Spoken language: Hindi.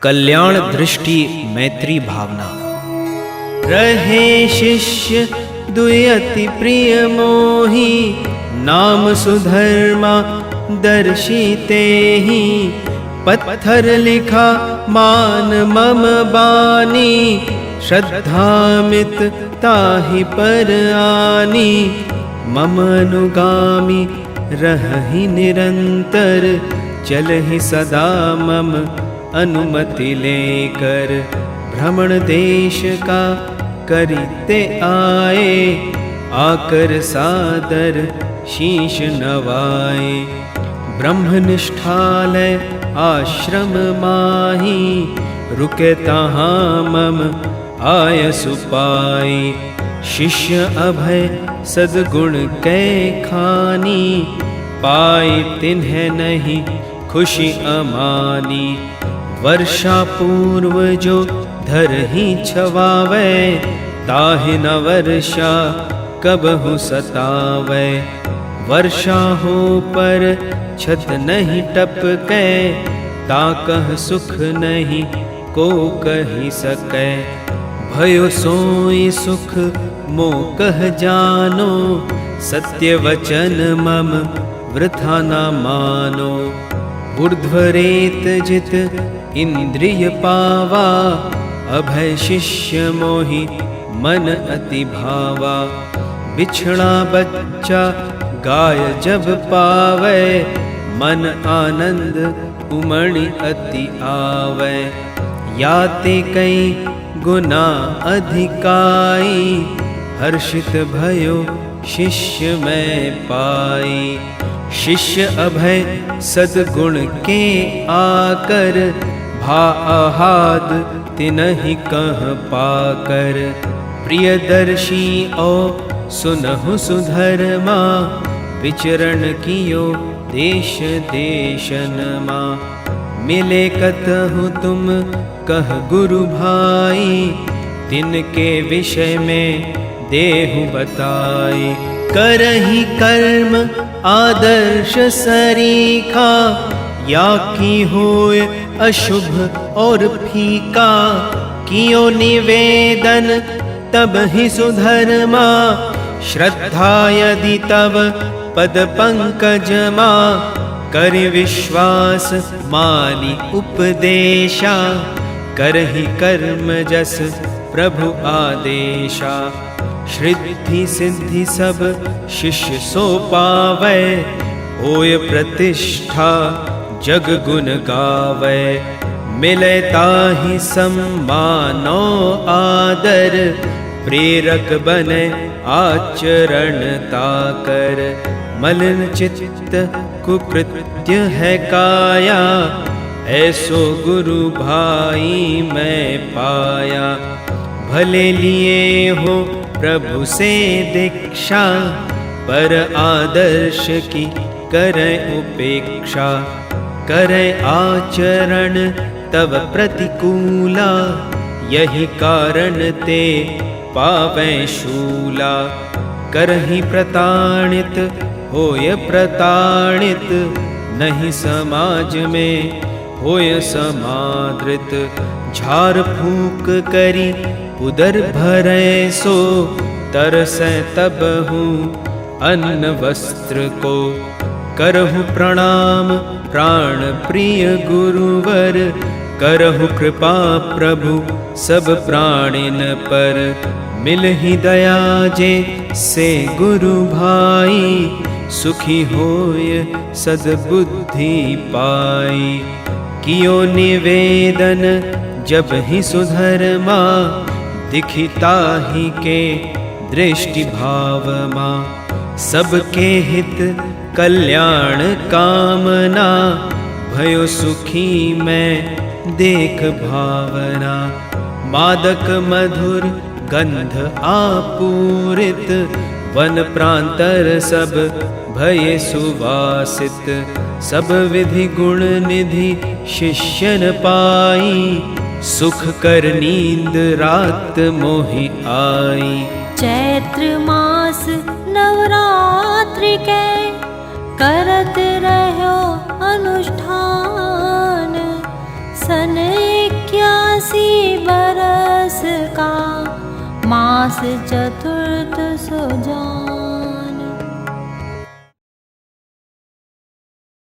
कल्याण दृष्टि मैत्री भावना। रहे शिष्य दुई अति प्रिय मोही, नाम सुधर्मा दर्शिते ही। पत्थर लिखा मान मम बानी, श्रद्धामित ताहि पर आनी। मम अनुगामी रहहि निरंतर, चलहि सदा मम अनुमति लेकर। भ्रमण देश का करिते आए, आकर सादर शीश नवाए। ब्रह्मनिष्ठालय आश्रम माही, रुके तहाँ मम आयसु पाई। शिष्य अभय सद्गुण कै खानी, पाई तिन्ह नहीं खुशी अमानी। वर्षा पूर्व जो धरहि छवावे, ताहि न वर्षा कबहु सतावे। वर्षा हो पर छत नहीं टपकै, ताकह सुख नहीं को कही सकै। भयो सोई सुख मो कह जानो, सत्य वचन मम वृथा न मानो। ऊर्ध्वरेत जित इंद्रिय पावा, अभय शिष्य मोहि मन अति भावा। बिछड़ा बच्चा गाय जब पावे, मन आनंद उमड़ि अति आवे। याते कई गुना अधिकाई, हर्षित भयो शिष्य में पाई। शिष्य अभय सद्गुण के आकर, भा आहाद तिनहि कह पाकर। प्रियदर्शी ओ सुनहु सुधर्मा, विचरण कियो देश देशन मा। मिले कतहु तुम कह गुरु भाई, तिनके विषय में देहु बताई। करहि कर्म आदर्श सरीखा, या की होय अशुभ और फीका। कियो निवेदन तब ही सुधर्मा, श्रद्धा यदि तब पद पंकजमा। कर विश्वास मानी उपदेशा, करहि कर्म जस प्रभु आदेशा। श्रिद्धि सिद्धि सब शिष्य सो पावै, होय प्रतिष्ठा जग गुण गावै। मिलै ताहि सम्मानो आदर, प्रेरक बने आचरण ताकर। मलिन चित्त कुकृत्य है काया, ऐसो गुरु भाई मैं पाया। भले लिए हो प्रभु से दीक्षा, पर आदर्श की करें उपेक्षा। करें आचरण तब प्रतिकूला, यही कारण ते पावें शूला। करहि प्रताड़ित होय प्रताड़ित, नहीं समाज में होय समादृत। झाड़ फूक करी उदर भरै सो, तरसै तबहु अन्न वस्त्र को। करहु प्रणाम प्राण प्रिय गुरुवर, करहु कृपा प्रभु सब प्राणिन पर। मिलहि दया जे से गुरु भाई, सुखी होय सद्बुद्धि पाई। कियो निवेदन जब ही सुधर्मा, दिखिता ही के दृष्टि भावमा। सबके हित कल्याण कामना, भयो सुखी मैं देख भावना। मादक मधुर गंध आपूरित, वन प्रांतर सब भये सुवासित। सब विधि गुण निधि शिष्यन पाई, सुख कर नींद रात मोहि आई। चैत्र मास नवरात्रि के, करत रहो अनुष्ठान। सन एक मास चतुर्थ सो जान।